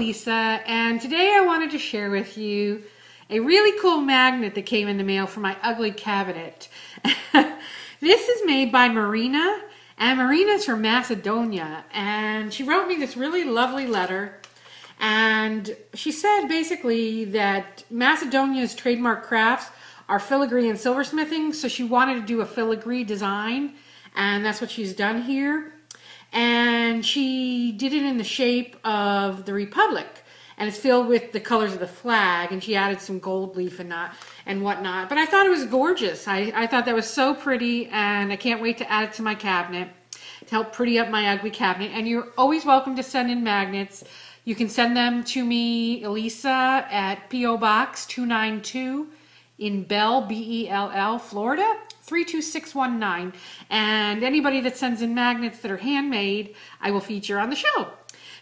Ilysa, and today I wanted to share with you a really cool magnet that came in the mail for my ugly cabinet. This is made by Marina, and Marina's from Macedonia, and she wrote me this really lovely letter, and she said basically that Macedonia's trademark crafts are filigree and silversmithing, so she wanted to do a filigree design, and that's what she's done here. And she did it in the shape of the Republic, and it's filled with the colors of the flag, and she added some gold leaf and whatnot. But I thought it was gorgeous. I thought that was so pretty, and I can't wait to add it to my cabinet to help pretty up my ugly cabinet. And you're always welcome to send in magnets. You can send them to me, Ilysa, at P.O. Box 292 in Bell, B-E-L-L, Florida, 32619. And anybody that sends in magnets that are handmade, I will feature on the show.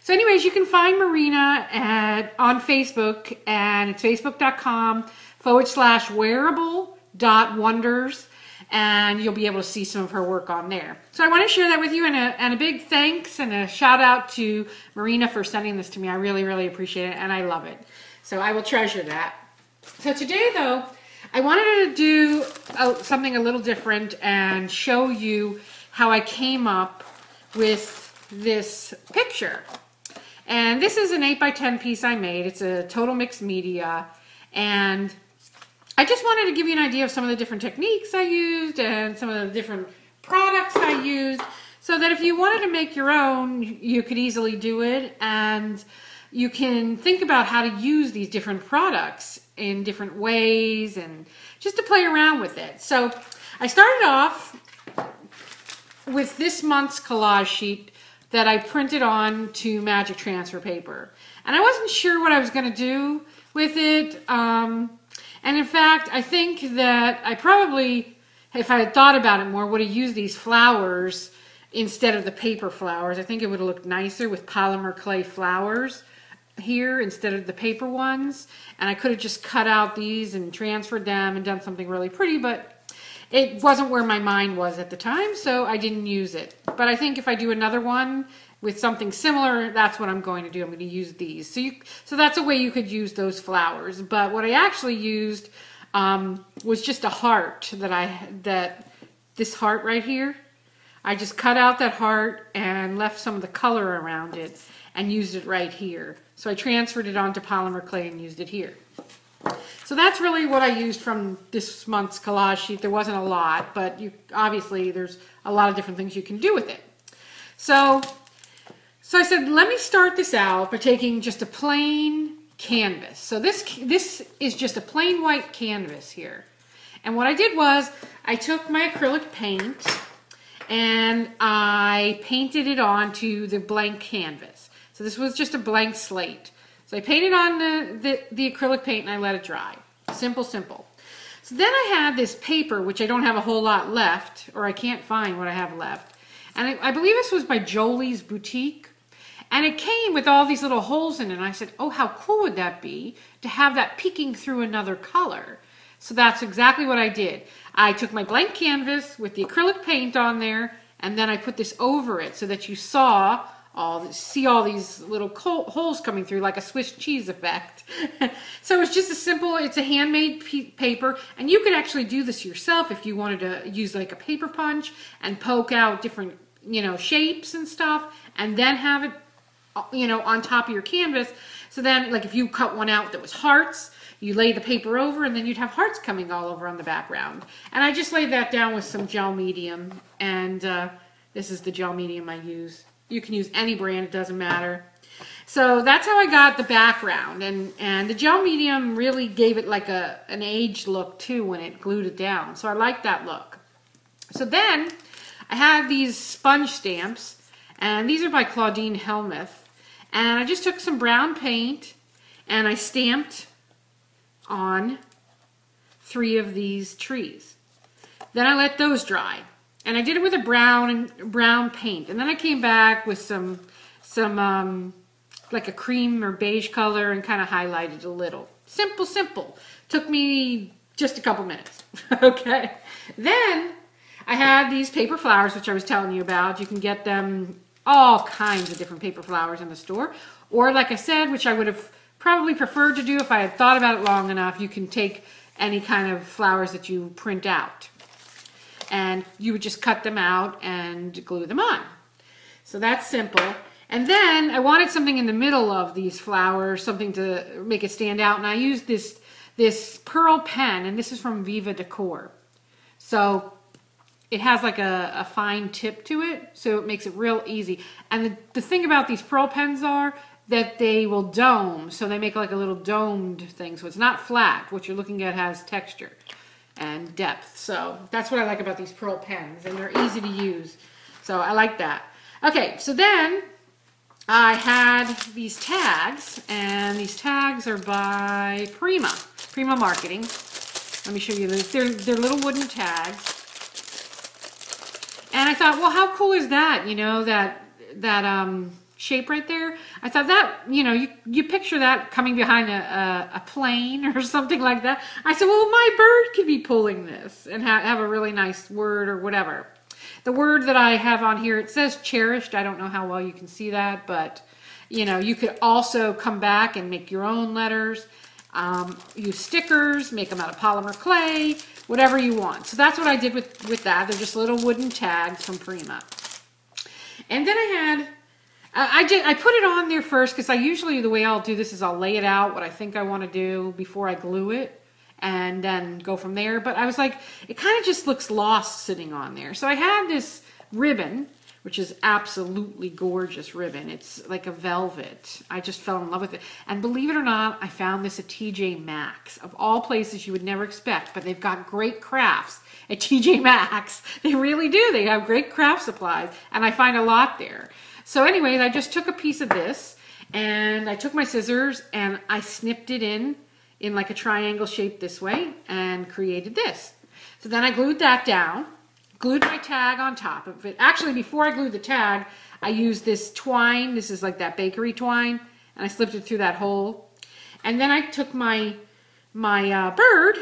So anyways, you can find Marina on Facebook, and it's facebook.com/wearable.wonders, and you'll be able to see some of her work on there. So I want to share that with you, and a big thanks and a shout out to Marina for sending this to me. I really, really appreciate it, and I love it. So I will treasure that. So today, though, I wanted to do something a little different and show you how I came up with this picture. And this is an 8x10 piece I made. It's a total mixed media. And I just wanted to give you an idea of some of the different techniques I used and some of the different products I used, so that if you wanted to make your own, you could easily do it. And you can think about how to use these different products in different ways and just to play around with it. So I started off with this month's collage sheet that I printed on to magic transfer paper. And I wasn't sure what I was going to do with it. And in fact, I think that I probably, if I had thought about it more, would have used these flowers instead of the paper flowers. I think it would have looked nicer with polymer clay flowers here instead of the paper ones. And I could have just cut out these and transferred them and done something really pretty, but it wasn't where my mind was at the time, so I didn't use it. But I think if I do another one with something similar, that's what I'm going to do. I'm going to use these. So that's a way you could use those flowers. But what I actually used was just a heart this heart right here. I just cut out that heart and left some of the color around it and used it right here. So I transferred it onto polymer clay and used it here. So that's really what I used from this month's collage sheet. There wasn't a lot, but obviously there's a lot of different things you can do with it. So I said, let me start this out by taking just a plain canvas. So this is just a plain white canvas here. And what I did was I took my acrylic paint and I painted it onto the blank canvas. So this was just a blank slate. So I painted on the acrylic paint and I let it dry. Simple, simple. So then I had this paper, which I don't have a whole lot left, or I can't find what I have left. And I believe this was by Jolie's Boutique. And it came with all these little holes in it. And I said, oh, how cool would that be to have that peeking through another color? So that's exactly what I did. I took my blank canvas with the acrylic paint on there, and then I put this over it so that you see all these little holes coming through like a Swiss cheese effect. So it's just it's a handmade paper, and you could actually do this yourself if you wanted to use like a paper punch and poke out different, shapes and stuff, and then have it, on top of your canvas. So then, like if you cut one out that was hearts, you lay the paper over, and then you'd have hearts coming all over on the background. And I just laid that down with some gel medium, and this is the gel medium I use. You can use any brand, it doesn't matter. So that's how I got the background. And the gel medium really gave it like an aged look too when it glued it down. So I like that look. So then I have these sponge stamps, and these are by Claudine Helmuth. And I just took some brown paint and I stamped on 3 of these trees. Then I let those dry. And I did it with a brown paint. And then I came back with some like a cream or beige color and kind of highlighted a little. Simple, simple. Took me just a couple minutes. Okay. Then I had these paper flowers, which I was telling you about. You can get them all kinds of different paper flowers in the store. Or like I said, which I would have probably preferred to do if I had thought about it long enough, you can take any kind of flowers that you print out. And you would just cut them out and glue them on. So that's simple. And then I wanted something in the middle of these flowers, something to make it stand out. And I used this pearl pen, and this is from Viva Decor. So it has like a fine tip to it, so it makes it real easy. And the thing about these pearl pens are that they will dome, so they make like a little domed thing. So it's not flat. What you're looking at has texture and depth. So that's what I like about these pearl pens, and they're easy to use. So I like that. Okay, so then I had these tags, and these tags are by Prima Marketing. Let me show you this. They're little wooden tags. And I thought, well, how cool is that? You know, that shape right there. I thought that, you know, you picture that coming behind a plane or something like that. I said, well, my bird could be pulling this and have a really nice word or whatever. The word that I have on here, it says cherished. I don't know how well you can see that, but, you know, you could also come back and make your own letters, use stickers, make them out of polymer clay, whatever you want. So that's what I did with that. They're just little wooden tags from Prima. And then I put it on there first because the way I'll do this is I'll lay it out what I think I want to do before I glue it and then go from there. But I was like, it kind of just looks lost sitting on there. So I had this ribbon, which is absolutely gorgeous ribbon. It's like a velvet. I just fell in love with it. And believe it or not, I found this at TJ Maxx. Of all places you would never expect, but they've got great crafts at TJ Maxx. They really do. They have great craft supplies, and I find a lot there. So anyways, I just took a piece of this, and I took my scissors, and I snipped it in like a triangle shape this way, and created this. So then I glued that down. Glued my tag on top of it. Actually, before I glued the tag, I used this twine. This is like that bakery twine, and I slipped it through that hole. And then I took my bird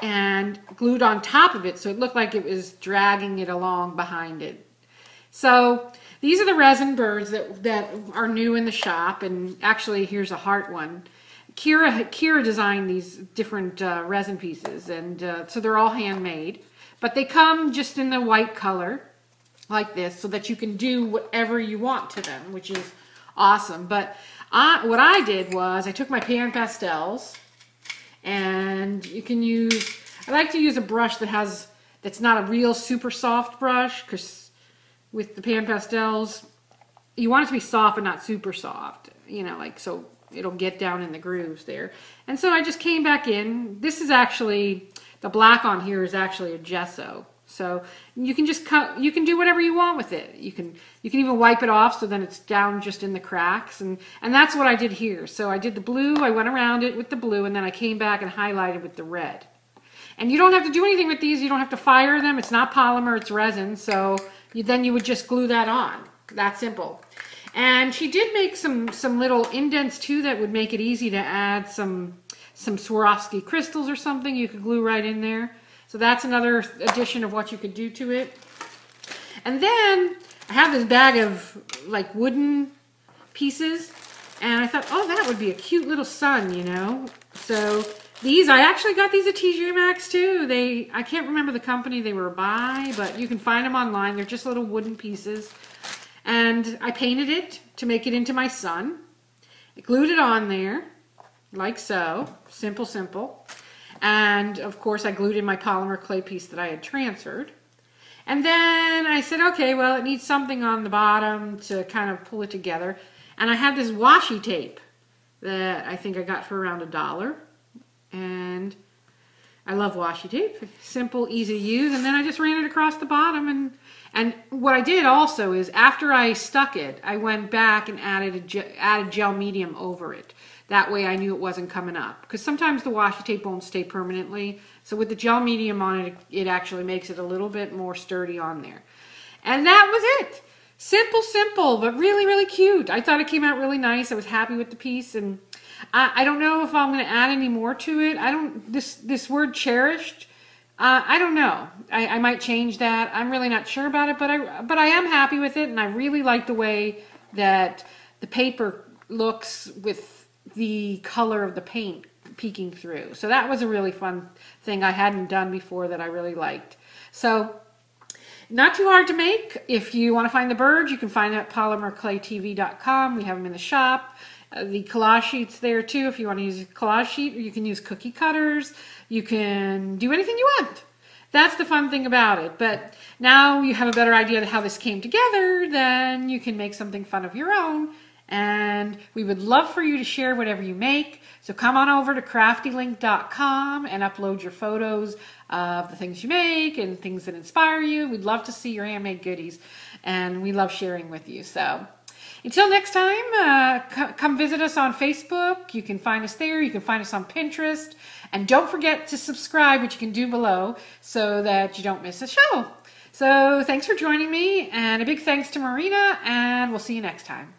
and glued on top of it, so it looked like it was dragging it along behind it. So these are the Resin Birds that are new in the shop, and actually here's a heart one. Kira designed these different resin pieces, and so they're all handmade. But they come just in the white color, like this, so that you can do whatever you want to them, which is awesome. But what I did was I took my pan pastels, and you can use, I like to use a brush that's not a real super soft brush, because with the pan pastels, you want it to be soft but not super soft, you know, like so it'll get down in the grooves there. And so I just came back in. This is actually, the black on here is actually a gesso. So you can just cut, you can do whatever you want with it. You can even wipe it off so then it's down just in the cracks. And that's what I did here. So I did the blue, I went around it with the blue, and then I came back and highlighted with the red. And you don't have to do anything with these. You don't have to fire them. It's not polymer, it's resin. So then you would just glue that on. That simple. And she did make some little indents too that would make it easy to add some Swarovski crystals or something you could glue right in there. So that's another addition of what you could do to it. And then I have this bag of like wooden pieces, and I thought, oh, that would be a cute little sun, you know. So these, I actually got these at TJ Maxx too. I can't remember the company they were by, but you can find them online. They're just little wooden pieces. And I painted it to make it into my sun. I glued it on there, like so. Simple, simple. And of course I glued in my polymer clay piece that I had transferred. And then I said, okay, well, it needs something on the bottom to kind of pull it together. And I had this washi tape that I think I got for around $1. And I love washi tape. Simple, easy to use. And then I just ran it across the bottom. And what I did also is after I stuck it, I went back and added gel medium over it. That way I knew it wasn't coming up. Because sometimes the washi tape won't stay permanently. So with the gel medium on it, it actually makes it a little bit more sturdy on there. And that was it. Simple, simple, but really, really cute. I thought it came out really nice. I was happy with the piece. And I don't know if I'm going to add any more to it. This word cherished, I don't know. I might change that. I'm really not sure about it, but I am happy with it, and I really like the way that the paper looks with the color of the paint peeking through. So that was a really fun thing I hadn't done before that I really liked. So not too hard to make. If you want to find the birds, you can find them at polymerclaytv.com. We have them in the shop. The collage sheet's there too if you want to use a collage sheet, or you can use cookie cutters. You can do anything you want. That's the fun thing about it. But now you have a better idea of how this came together, then you can make something fun of your own. And we would love for you to share whatever you make. So come on over to craftylink.com and upload your photos of the things you make and things that inspire you. We'd love to see your handmade goodies, and we love sharing with you. So until next time, come visit us on Facebook. You can find us there. You can find us on Pinterest. And don't forget to subscribe, which you can do below, so that you don't miss a show. So thanks for joining me, and a big thanks to Marina, and we'll see you next time.